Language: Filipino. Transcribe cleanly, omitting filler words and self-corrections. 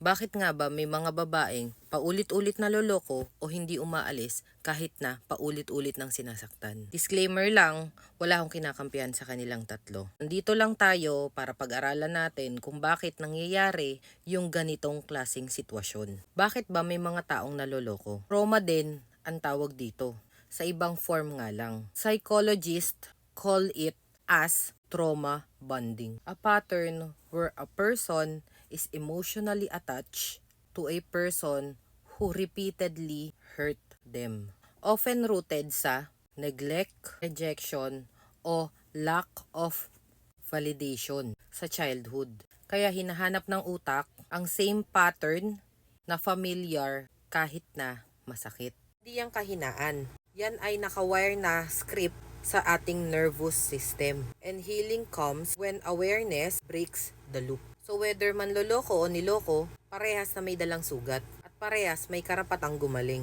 Bakit nga ba may mga babaeng paulit-ulit na loloko o hindi umaalis kahit na paulit-ulit ng sinasaktan? Disclaimer lang, wala akong kinakampihan sa kanilang tatlo. Nandito lang tayo para pag-aralan natin kung bakit nangyayari yung ganitong klaseng sitwasyon. Bakit ba may mga taong naloloko? Trauma din ang tawag dito. Sa ibang form nga lang. Psychologists call it as trauma bonding. A pattern where a person is emotionally attached to a person who repeatedly hurt them. Often rooted sa neglect, rejection, o lack of validation sa childhood. Kaya hinahanap ng utak ang same pattern na familiar kahit na masakit. Hindi yan kahinaan. Yan ay nakawire na script sa ating nervous system. And healing comes when awareness breaks the loop. So whether man loloko o niloko, parehas na may dalang sugat at parehas may karapatang gumaling.